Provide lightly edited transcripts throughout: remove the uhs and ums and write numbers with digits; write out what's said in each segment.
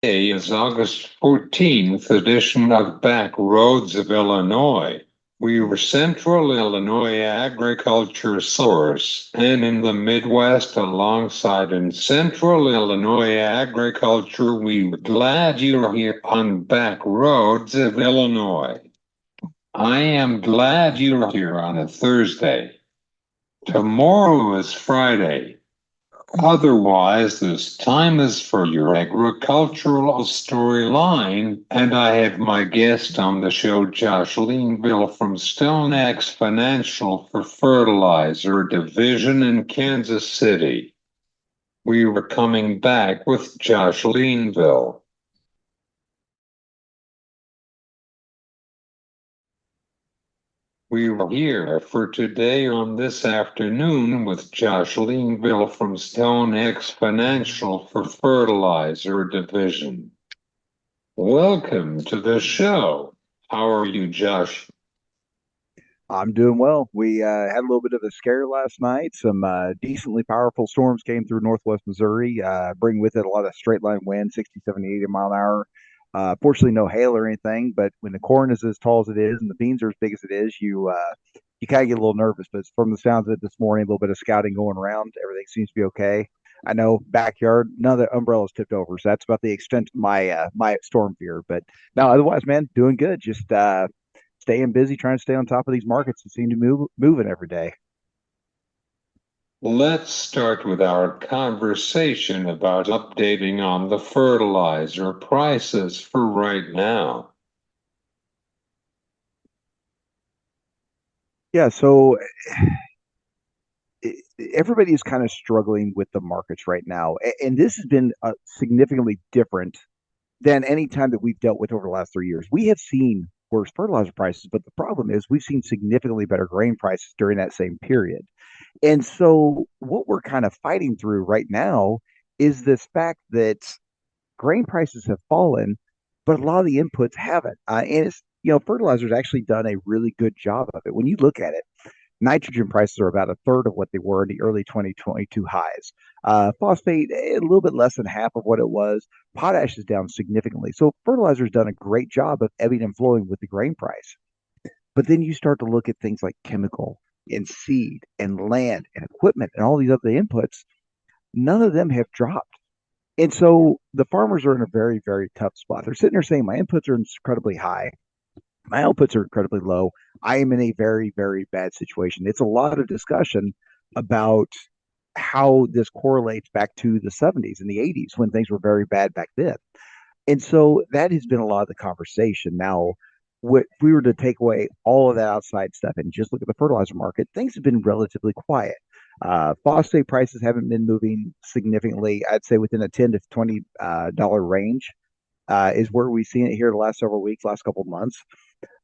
Today is August 14th edition of Back Roads of Illinois. We were Central Illinois agriculture source, and in the Midwest alongside in Central Illinois agriculture, we're glad you're here on Back Roads of Illinois. I am glad you're here on a Thursday. Tomorrow is Friday. Otherwise, this time is for your agricultural storyline, and I have my guest on the show, Josh Linville from Stonex Financial for Fertilizer Division in Kansas City. We were coming back with Josh Linville. We were here for today on this afternoon with Josh Linville from Stonex Financial for Fertilizer Division. Welcome to the show. How are you, Josh? I'm doing well. We had a little bit of a scare last night. Some decently powerful storms came through northwest Missouri, bring with it a lot of straight line wind, 60, 70, 80 mile an hour. Fortunately, no hail or anything, but when the corn is as tall as it is and the beans are as big as it is, you kind of get a little nervous. But from the sounds of it this morning, a little bit of scouting going around, everything seems to be okay. I know backyard, none of the umbrellas tipped over, so that's about the extent of my storm fear. But no, otherwise, man, doing good. Just staying busy, trying to stay on top of these markets that seem to moving every day. Let's start with our conversation about updating on the fertilizer prices for right now. Yeah, so everybody is kind of struggling with the markets right now, and this has been significantly different than any time that we've dealt with over the last 3 years. We have seen worse fertilizer prices, but the problem is we've seen significantly better grain prices during that same period. And so, what we're kind of fighting through right now is this fact that grain prices have fallen, but a lot of the inputs haven't. And it's, fertilizer's actually done a really good job of it. When you look at it, nitrogen prices are about a third of what they were in the early 2022 highs. Phosphate, a little bit less than half of what it was. Potash is down significantly. So fertilizer's done a great job of ebbing and flowing with the grain price. But then you start to look at things like chemical and seed and land and equipment and all these other inputs. None of them have dropped. And so the farmers are in a very, very tough spot. They're sitting there saying, my inputs are incredibly high, my outputs are incredibly low. I am in a very, very bad situation. It's a lot of discussion about how this correlates back to the 70s and the 80s when things were very bad back then. And so that has been a lot of the conversation. Now, if we were to take away all of that outside stuff and just look at the fertilizer market, things have been relatively quiet. Phosphate prices haven't been moving significantly. I'd say within a $10 to $20 range is where we've seen it here the last several weeks, last couple of months.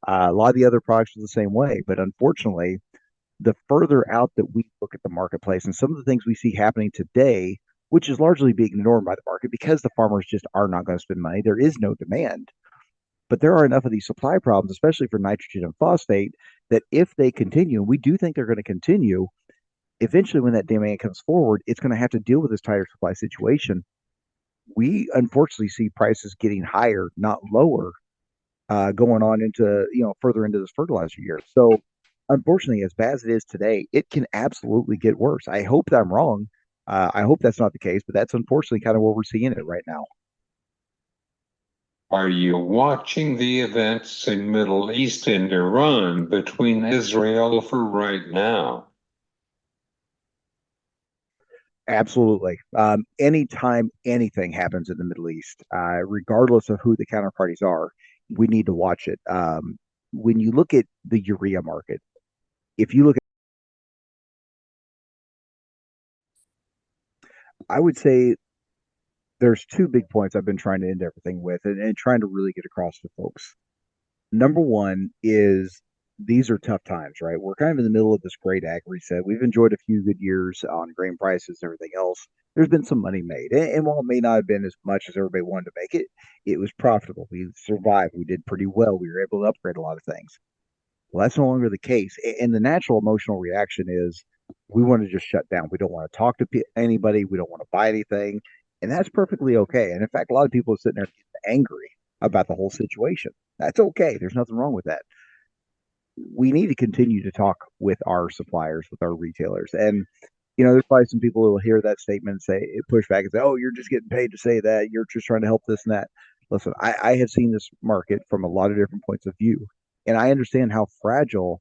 A lot of the other products are the same way, but unfortunately, the further out that we look at the marketplace and some of the things we see happening today, which is largely being ignored by the market because the farmers just are not going to spend money, there is no demand. But there are enough of these supply problems, especially for nitrogen and phosphate, that if they continue, and we do think they're going to continue, eventually when that demand comes forward, it's going to have to deal with this tighter supply situation. We unfortunately see prices getting higher, not lower, going on into further into this fertilizer year. So unfortunately, as bad as it is today, it can absolutely get worse. I hope that I'm wrong. I hope that's not the case, but that's unfortunately kind of where we're seeing it right now. Are you watching the events in Middle East and Iran between Israel for right now? Absolutely. Anytime anything happens in the Middle East, regardless of who the counterparties are, we need to watch it. When you look at the urea market, if you look at, I would say there's two big points I've been trying to end everything with and trying to really get across to folks. Number one is these are tough times, right? We're kind of in the middle of this great ag reset. We've enjoyed a few good years on grain prices and everything else. There's been some money made. And while it may not have been as much as everybody wanted to make it, it was profitable. We survived. We did pretty well. We were able to upgrade a lot of things. Well, that's no longer the case. And the natural emotional reaction is we want to just shut down. We don't want to talk to anybody. We don't want to buy anything. And that's perfectly okay. And in fact, a lot of people are sitting there getting angry about the whole situation. That's okay. There's nothing wrong with that. We need to continue to talk with our suppliers, with our retailers. And, there's probably some people who will hear that statement and say, push back and say, oh, you're just getting paid to say that. You're just trying to help this and that. Listen, I have seen this market from a lot of different points of view. And I understand how fragile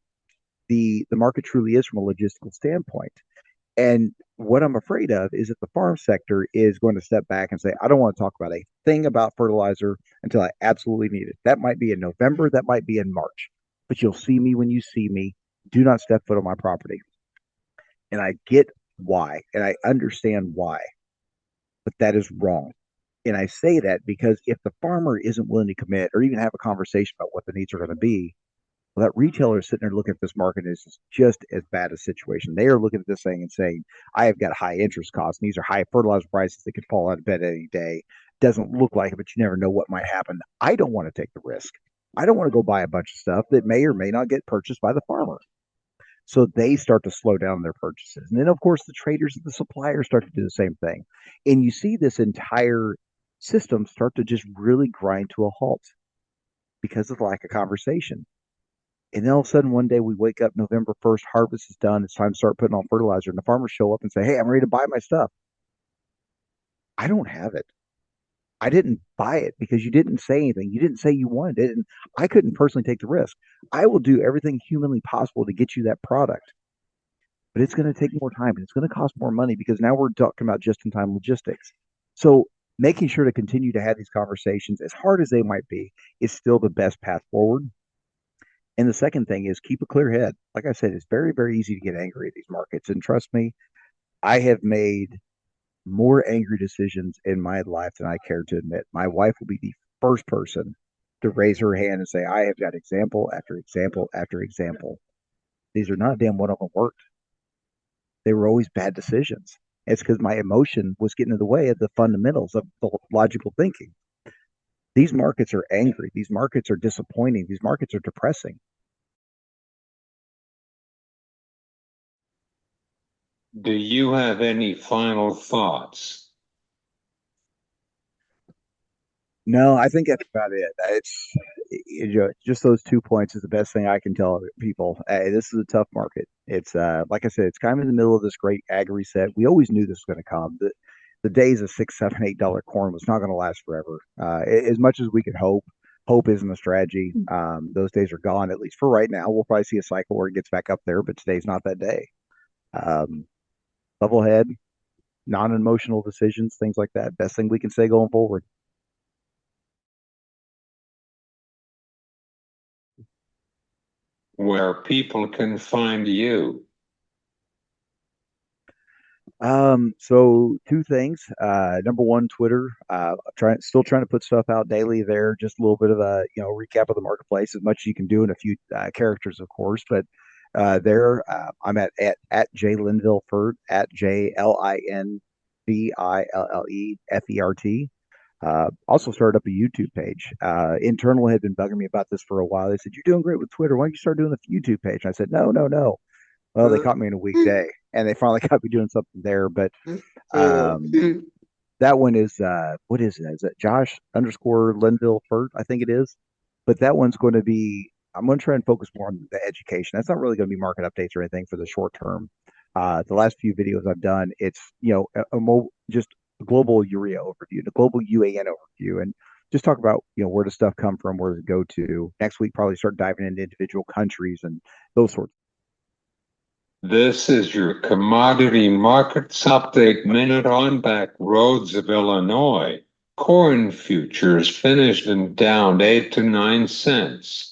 the market truly is from a logistical standpoint. And what I'm afraid of is that the farm sector is going to step back and say, I don't want to talk about a thing about fertilizer until I absolutely need it. That might be in November, that might be in March, but you'll see me when you see me. Do not step foot on my property. And I get why, and I understand why, but that is wrong. And I say that because if the farmer isn't willing to commit or even have a conversation about what the needs are going to be, well, that retailer is sitting there looking at this market is just as bad a situation. They are looking at this thing and saying, I have got high interest costs. And these are high fertilizer prices that could fall out of bed any day. Doesn't look like it, but you never know what might happen. I don't want to take the risk. I don't want to go buy a bunch of stuff that may or may not get purchased by the farmer. So they start to slow down their purchases. And then, of course, the traders and the suppliers start to do the same thing. And you see this entire system start to just really grind to a halt because of the lack of conversation. And then all of a sudden, one day we wake up November 1st, harvest is done. It's time to start putting on fertilizer. And the farmers show up and say, hey, I'm ready to buy my stuff. I don't have it. I didn't buy it because you didn't say anything. You didn't say you wanted it. And I couldn't personally take the risk. I will do everything humanly possible to get you that product, but it's going to take more time and it's going to cost more money because now we're talking about just in time logistics. So making sure to continue to have these conversations, as hard as they might be, is still the best path forward. And the second thing is keep a clear head. Like I said, it's very, very easy to get angry at these markets. And trust me, I have made more angry decisions in my life than I care to admit. My wife will be the first person to raise her hand and say, I have got example after example after example. These are not damn one of them worked. They were always bad decisions. It's because my emotion was getting in the way of the fundamentals of the logical thinking. These markets are angry. These markets are disappointing. These markets are depressing. Do you have any final thoughts? No, I think that's about it. Just those 2 points is the best thing I can tell people. Hey, this is a tough market. It's like I said, it's kind of in the middle of this great ag reset. We always knew this was going to come. The days of $6, $7, $8 corn was not going to last forever. As much as we could hope, hope isn't a strategy. Those days are gone, at least for right now. We'll probably see a cycle where it gets back up there, but today's not that day. Um, Level head, non-emotional decisions, things like that. Best thing we can say going forward. Where people can find you? So two things. Number one, Twitter. Still trying to put stuff out daily there. Just a little bit of a recap of the marketplace, as much as you can do in a few characters, of course. But there, I'm at J Linville Fert at JLinvillefert. Also started up a YouTube page. Internal had been bugging me about this for a while. They said, "You're doing great with Twitter. Why don't you start doing the YouTube page?" And I said, "No, no, no." Well, they caught me in a weekday, and they finally got me doing something there. But um, that one is what is it? Is it Josh underscore Linville Fert? I think it is. But that one's going to be. I'm going to try and focus more on the education. That's not really going to be market updates or anything for the short term. The last few videos I've done, it's just a global urea overview, the global UAN overview, and just talk about where does stuff come from, where does it go to. Next week, probably start diving into individual countries and those sorts. This is your commodity markets update minute on back roads of Illinois. Corn futures finished and down 8 to 9 cents.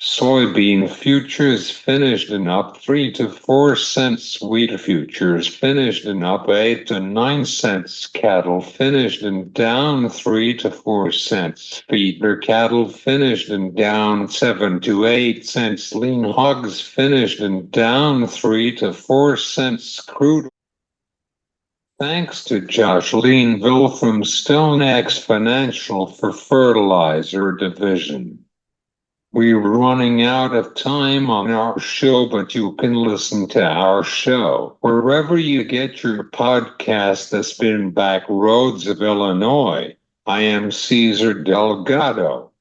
Soybean futures finished and up 3 to 4 cents. Wheat futures finished and up 8 to 9 cents. Cattle finished and down 3 to 4 cents. Feeder cattle finished and down 7 to 8 cents. Lean hogs finished and down 3 to 4 cents. Crude. Thanks to Josh Linville from Stonex Financial for Fertilizer Division. We're running out of time on our show, but you can listen to our show wherever you get your podcast. That's been Back Roads of Illinois. I am Cesar Delgado.